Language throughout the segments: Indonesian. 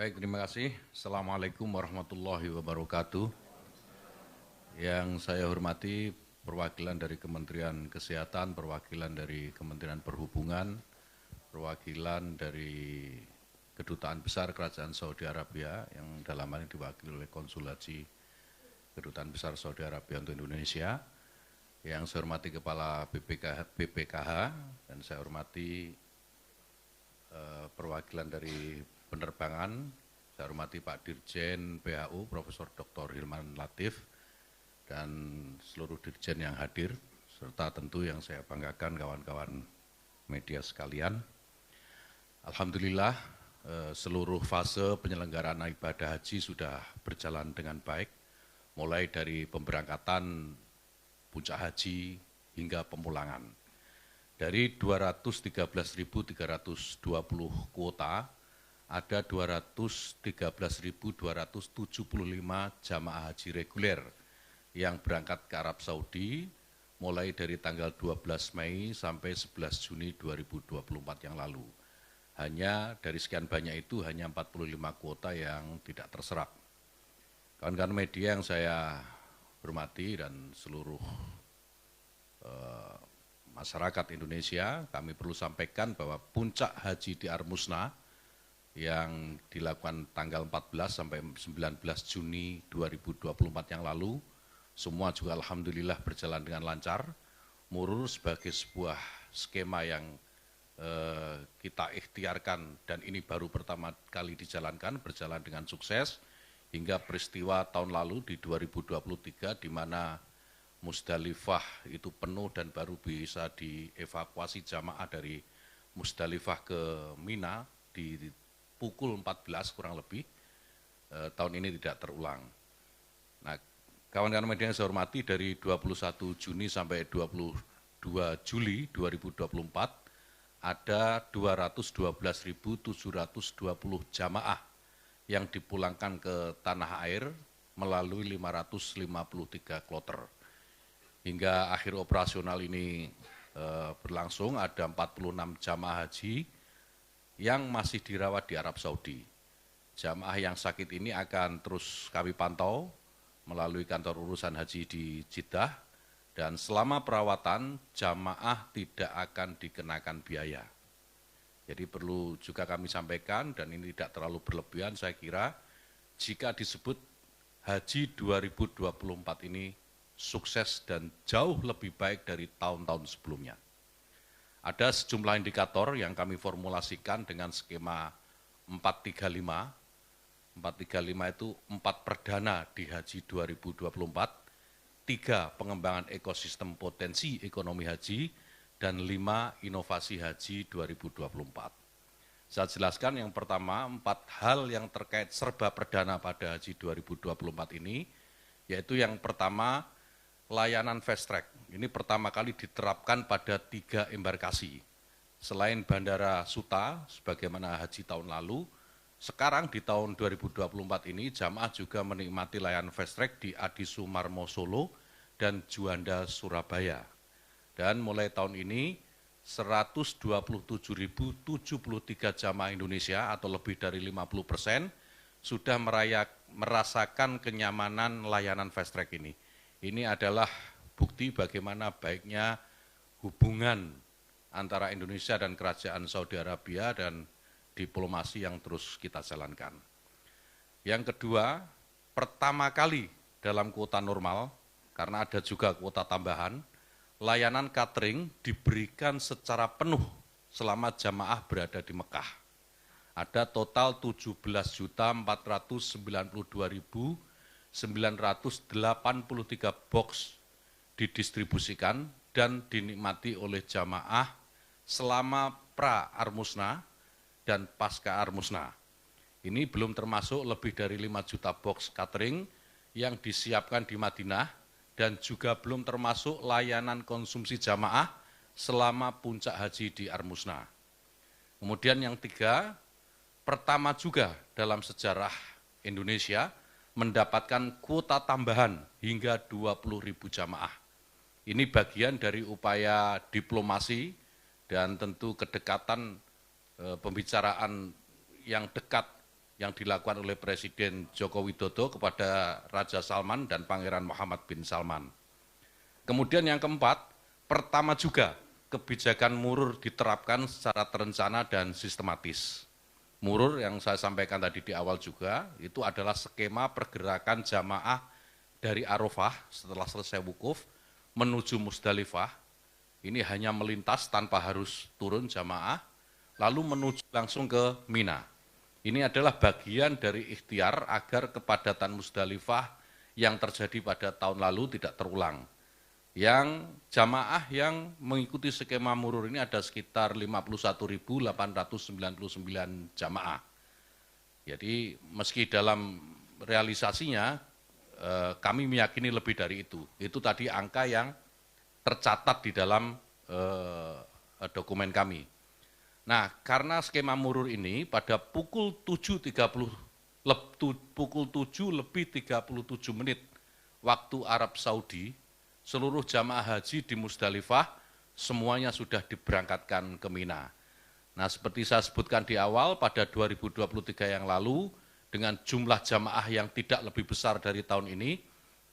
Baik, terima kasih. Assalamualaikum warahmatullahi wabarakatuh. Yang saya hormati perwakilan dari Kementerian Kesehatan, perwakilan dari Kementerian Perhubungan, perwakilan dari Kedutaan Besar Kerajaan Saudi Arabia yang dalam hal ini diwakili oleh Konsul Haji Kedutaan Besar Saudi Arabia untuk Indonesia, yang saya hormati Kepala BPKH dan saya hormati perwakilan dari penerbangan, saya hormati Pak Dirjen PHU Profesor Dr. Hilman Latif dan seluruh dirjen yang hadir, serta tentu yang saya banggakan kawan-kawan media sekalian. Alhamdulillah seluruh fase penyelenggaraan ibadah haji sudah berjalan dengan baik, mulai dari pemberangkatan puncak haji hingga pemulangan. Dari 213.320 kuota, ada 213.275 jamaah haji reguler yang berangkat ke Arab Saudi mulai dari tanggal 12 Mei sampai 11 Juni 2024 yang lalu. Hanya dari sekian banyak itu hanya 45 kuota yang tidak terserap. Kawan-kawan media yang saya hormati dan seluruh masyarakat Indonesia, kami perlu sampaikan bahwa puncak haji di Armusna yang dilakukan tanggal 14 sampai 19 Juni 2024 yang lalu, semua juga alhamdulillah berjalan dengan lancar, murur sebagai sebuah skema yang kita ikhtiarkan dan ini baru pertama kali dijalankan, berjalan dengan sukses, hingga peristiwa tahun lalu di 2023 di mana Musdalifah itu penuh dan baru bisa dievakuasi jamaah dari Musdalifah ke Mina di pukul 14 kurang lebih, tahun ini tidak terulang. Nah, kawan-kawan media yang saya hormati, dari 21 Juni sampai 22 Juli 2024 ada 212.720 jamaah yang dipulangkan ke tanah air melalui 553 kloter. Hingga akhir operasional ini berlangsung, ada 46 jamaah haji yang masih dirawat di Arab Saudi. Jamaah yang sakit ini akan terus kami pantau melalui kantor urusan haji di Jeddah, dan selama perawatan jamaah tidak akan dikenakan biaya. Jadi perlu juga kami sampaikan, dan ini tidak terlalu berlebihan saya kira, jika disebut haji 2024 ini sukses dan jauh lebih baik dari tahun-tahun sebelumnya. Ada sejumlah indikator yang kami formulasikan dengan skema 435. 435 itu 4 perdana di haji 2024, 3 pengembangan ekosistem potensi ekonomi haji, dan 5 inovasi haji 2024. Saya jelaskan yang pertama, 4 hal yang terkait serba perdana pada haji 2024 ini, yaitu yang pertama, layanan fast track. Ini pertama kali diterapkan pada 3 embarkasi. Selain Bandara Suta, sebagaimana haji tahun lalu, sekarang di tahun 2024 ini jamaah juga menikmati layanan fast track di Adi Sumarmo Solo dan Juanda Surabaya. Dan mulai tahun ini 127.073 jamaah Indonesia atau lebih dari 50% sudah merasakan kenyamanan layanan fast track ini. Ini adalah bukti bagaimana baiknya hubungan antara Indonesia dan Kerajaan Saudi Arabia dan diplomasi yang terus kita jalankan. Yang kedua, pertama kali dalam kuota normal, karena ada juga kuota tambahan, layanan catering diberikan secara penuh selama jamaah berada di Mekah. Ada total 17.492.983 box didistribusikan dan dinikmati oleh jamaah selama pra-Armusna dan pasca Armusna. Ini belum termasuk lebih dari 5 juta box catering yang disiapkan di Madinah, dan juga belum termasuk layanan konsumsi jamaah selama puncak haji di Armusna. Kemudian yang tiga, pertama juga dalam sejarah Indonesia mendapatkan kuota tambahan hingga 20.000 jamaah. Ini bagian dari upaya diplomasi dan tentu kedekatan pembicaraan yang dekat yang dilakukan oleh Presiden Joko Widodo kepada Raja Salman dan Pangeran Muhammad bin Salman. Kemudian yang keempat, pertama juga kebijakan murur diterapkan secara terencana dan sistematis. Murur yang saya sampaikan tadi di awal juga, itu adalah skema pergerakan jamaah dari Arafah setelah selesai wukuf menuju Musdalifah. Ini hanya melintas tanpa harus turun jamaah, lalu menuju langsung ke Mina. Ini adalah bagian dari ikhtiar agar kepadatan Musdalifah yang terjadi pada tahun lalu tidak terulang. Yang jamaah yang mengikuti skema murur ini ada sekitar 51.899 jamaah. Jadi meski dalam realisasinya kami meyakini lebih dari itu. Itu tadi angka yang tercatat di dalam dokumen kami. Nah, karena skema murur ini pada pukul 7.37 menit waktu Arab Saudi, seluruh jamaah haji di Musdalifah semuanya sudah diberangkatkan ke Mina. Nah, seperti saya sebutkan di awal, pada 2023 yang lalu, dengan jumlah jamaah yang tidak lebih besar dari tahun ini,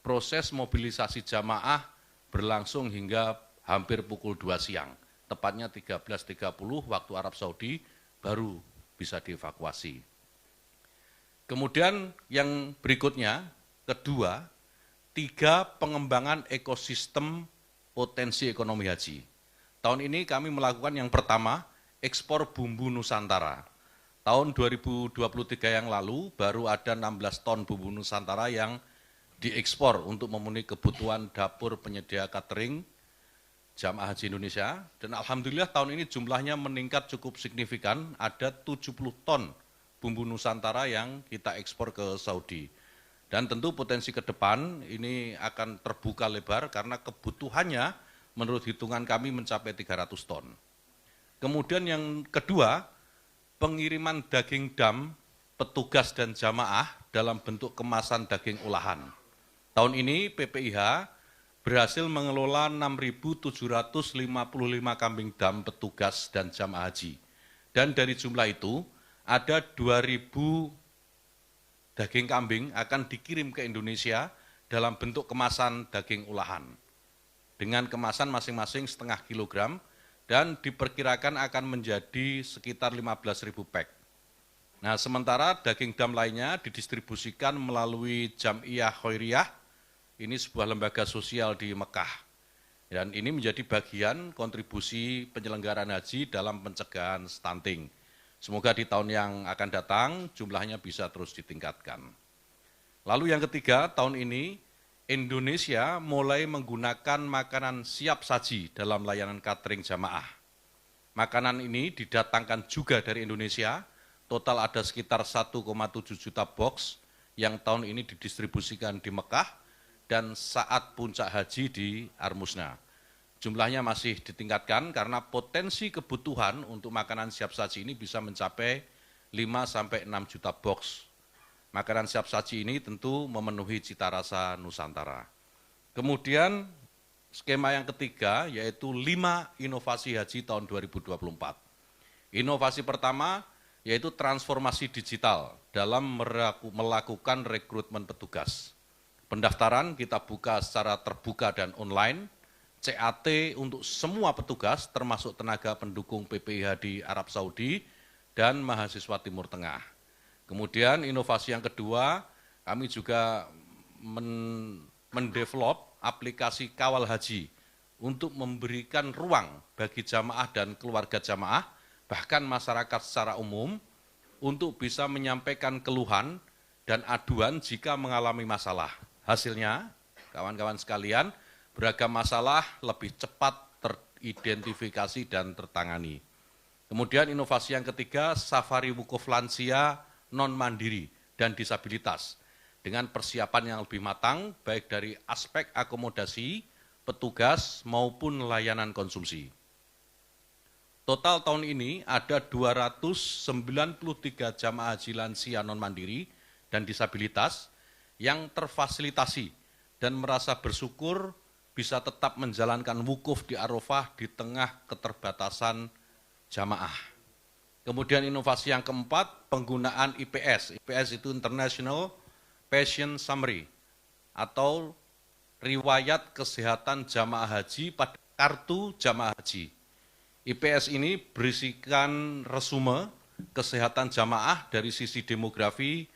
proses mobilisasi jamaah berlangsung hingga hampir pukul 2 siang. Tepatnya 13.30 waktu Arab Saudi baru bisa dievakuasi. Kemudian yang berikutnya, kedua, 3 pengembangan ekosistem potensi ekonomi haji. Tahun ini kami melakukan yang pertama, ekspor bumbu Nusantara. Tahun 2023 yang lalu baru ada 16 ton bumbu Nusantara yang diekspor untuk memenuhi kebutuhan dapur penyedia catering jamaah haji Indonesia, dan alhamdulillah tahun ini jumlahnya meningkat cukup signifikan, ada 70 ton bumbu Nusantara yang kita ekspor ke Saudi. Dan tentu potensi ke depan ini akan terbuka lebar karena kebutuhannya menurut hitungan kami mencapai 300 ton. Kemudian yang kedua, pengiriman daging dam, petugas dan jamaah dalam bentuk kemasan daging olahan. Tahun ini PPIH berhasil mengelola 6.755 kambing dam petugas dan jamaah haji. Dan dari jumlah itu, ada 2.000 daging kambing akan dikirim ke Indonesia dalam bentuk kemasan daging olahan. Dengan kemasan masing-masing setengah kilogram, dan diperkirakan akan menjadi sekitar 15.000 pack. Nah, sementara daging dam lainnya didistribusikan melalui Jam'iyah Khairiyah, ini sebuah lembaga sosial di Mekah. Dan ini menjadi bagian kontribusi penyelenggaraan haji dalam pencegahan stunting. Semoga di tahun yang akan datang jumlahnya bisa terus ditingkatkan. Lalu yang ketiga, tahun ini Indonesia mulai menggunakan makanan siap saji dalam layanan catering jamaah. Makanan ini didatangkan juga dari Indonesia, total ada sekitar 1,7 juta box yang tahun ini didistribusikan di Mekah, dan saat puncak haji di Armusna. Jumlahnya masih ditingkatkan karena potensi kebutuhan untuk makanan siap saji ini bisa mencapai 5-6 juta box. Makanan siap saji ini tentu memenuhi cita rasa Nusantara. Kemudian skema yang ketiga yaitu 5 inovasi haji tahun 2024. Inovasi pertama yaitu transformasi digital dalam melakukan rekrutmen petugas. Pendaftaran kita buka secara terbuka dan online, CAT untuk semua petugas termasuk tenaga pendukung PPIH di Arab Saudi dan mahasiswa Timur Tengah. Kemudian inovasi yang kedua, kami juga mendevelop aplikasi kawal haji untuk memberikan ruang bagi jamaah dan keluarga jamaah, bahkan masyarakat secara umum, untuk bisa menyampaikan keluhan dan aduan jika mengalami masalah. Hasilnya, kawan-kawan sekalian, beragam masalah lebih cepat teridentifikasi dan tertangani. Kemudian inovasi yang ketiga, safari wukuf lansia non-mandiri dan disabilitas dengan persiapan yang lebih matang, baik dari aspek akomodasi, petugas, maupun layanan konsumsi. Total tahun ini ada 293 jamaah haji lansia non-mandiri dan disabilitas yang terfasilitasi dan merasa bersyukur bisa tetap menjalankan wukuf di Arafah di tengah keterbatasan jamaah. Kemudian inovasi yang keempat, penggunaan IPS. IPS itu International Patient Summary atau riwayat kesehatan jamaah haji pada kartu jamaah haji. IPS ini berisikan resume kesehatan jamaah dari sisi demografi,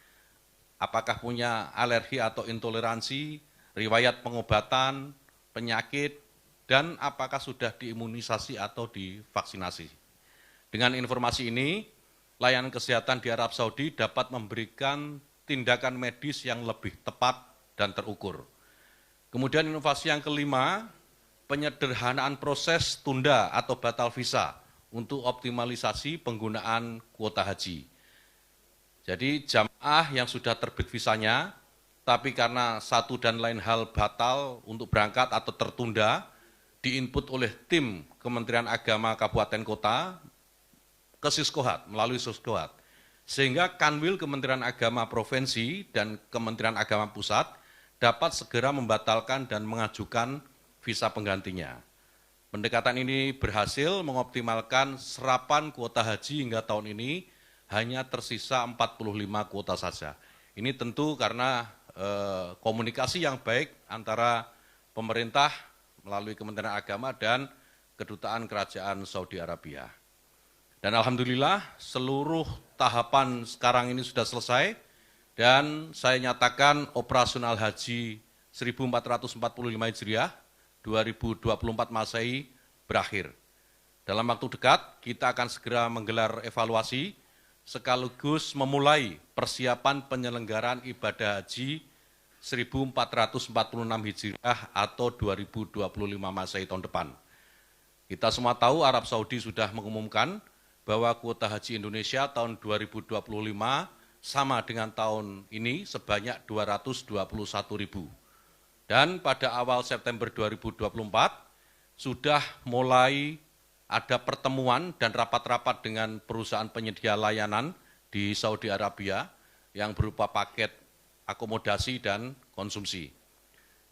apakah punya alergi atau intoleransi, riwayat pengobatan, penyakit, dan apakah sudah diimunisasi atau divaksinasi. Dengan informasi ini, layanan kesehatan di Arab Saudi dapat memberikan tindakan medis yang lebih tepat dan terukur. Kemudian inovasi yang kelima, penyederhanaan proses tunda atau batal visa untuk optimalisasi penggunaan kuota haji. Jadi jamaah yang sudah terbit visanya, tapi karena satu dan lain hal batal untuk berangkat atau tertunda, diinput oleh tim Kementerian Agama Kabupaten Kota, ke Siskohat, melalui Siskohat. Sehingga Kanwil Kementerian Agama Provinsi dan Kementerian Agama Pusat dapat segera membatalkan dan mengajukan visa penggantinya. Pendekatan ini berhasil mengoptimalkan serapan kuota haji hingga tahun ini hanya tersisa 45 kuota saja. Ini tentu karena komunikasi yang baik antara pemerintah melalui Kementerian Agama dan Kedutaan Kerajaan Saudi Arabia. Dan alhamdulillah seluruh tahapan sekarang ini sudah selesai dan saya nyatakan operasional haji 1445 Hijriah 2024 Masehi berakhir. Dalam waktu dekat kita akan segera menggelar evaluasi sekaligus memulai persiapan penyelenggaraan ibadah haji 1446 Hijriah atau 2025 Masehi tahun depan. Kita semua tahu Arab Saudi sudah mengumumkan bahwa kuota haji Indonesia tahun 2025 sama dengan tahun ini sebanyak 221.000. Dan pada awal September 2024 sudah mulai ada pertemuan dan rapat-rapat dengan perusahaan penyedia layanan di Saudi Arabia yang berupa paket akomodasi dan konsumsi.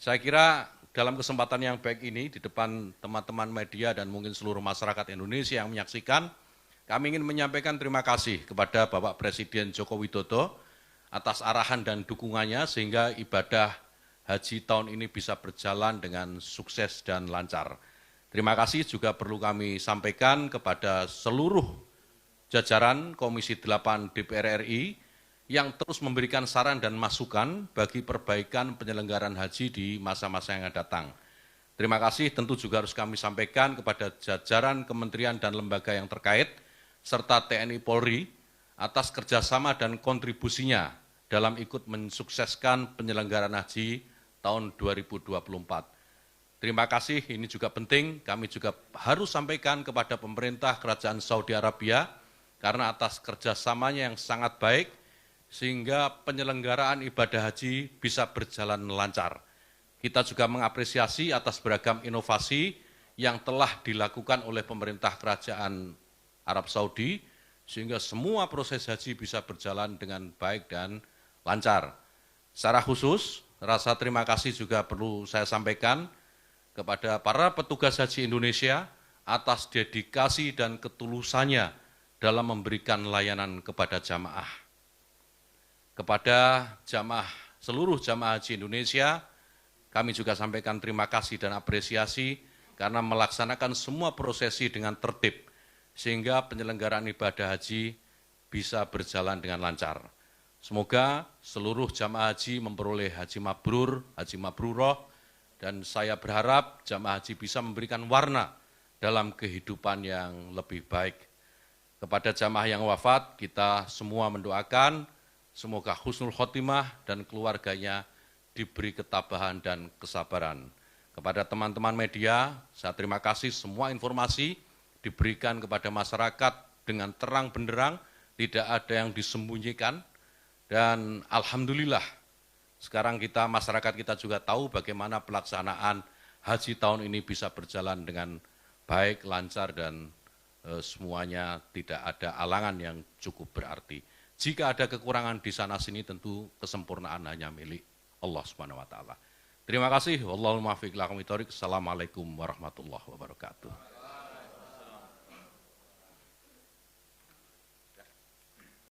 Saya kira dalam kesempatan yang baik ini di depan teman-teman media dan mungkin seluruh masyarakat Indonesia yang menyaksikan, kami ingin menyampaikan terima kasih kepada Bapak Presiden Joko Widodo atas arahan dan dukungannya sehingga ibadah haji tahun ini bisa berjalan dengan sukses dan lancar. Terima kasih juga perlu kami sampaikan kepada seluruh jajaran Komisi 8 DPR RI yang terus memberikan saran dan masukan bagi perbaikan penyelenggaraan haji di masa-masa yang akan datang. Terima kasih tentu juga harus kami sampaikan kepada jajaran kementerian dan lembaga yang terkait, serta TNI Polri atas kerjasama dan kontribusinya dalam ikut mensukseskan penyelenggaraan haji tahun 2024. Terima kasih, ini juga penting, kami juga harus sampaikan kepada pemerintah Kerajaan Saudi Arabia karena atas kerjasamanya yang sangat baik sehingga penyelenggaraan ibadah haji bisa berjalan lancar. Kita juga mengapresiasi atas beragam inovasi yang telah dilakukan oleh pemerintah Kerajaan Arab Saudi, sehingga semua proses haji bisa berjalan dengan baik dan lancar. Secara khusus, rasa terima kasih juga perlu saya sampaikan kepada para petugas haji Indonesia atas dedikasi dan ketulusannya dalam memberikan layanan kepada jamaah. Kepada seluruh jamaah haji Indonesia, kami juga sampaikan terima kasih dan apresiasi karena melaksanakan semua prosesi dengan tertib, sehingga penyelenggaraan ibadah haji bisa berjalan dengan lancar. Semoga seluruh jamaah haji memperoleh haji mabrur, haji mabruroh, dan saya berharap jamaah haji bisa memberikan warna dalam kehidupan yang lebih baik. Kepada jamaah yang wafat, kita semua mendoakan semoga husnul khotimah dan keluarganya diberi ketabahan dan kesabaran. Kepada teman-teman media, saya terima kasih semua informasi diberikan kepada masyarakat dengan terang benderang, tidak ada yang disembunyikan, dan alhamdulillah sekarang masyarakat kita juga tahu bagaimana pelaksanaan haji tahun ini bisa berjalan dengan baik, lancar, dan semuanya tidak ada alangan yang cukup berarti. Jika ada kekurangan di sana-sini tentu kesempurnaan hanya milik Allah Subhanahu wa Ta'ala. Terima kasih. Wallahul muwaffiq ila aqwamit thoriq. Assalamualaikum warahmatullahi wabarakatuh.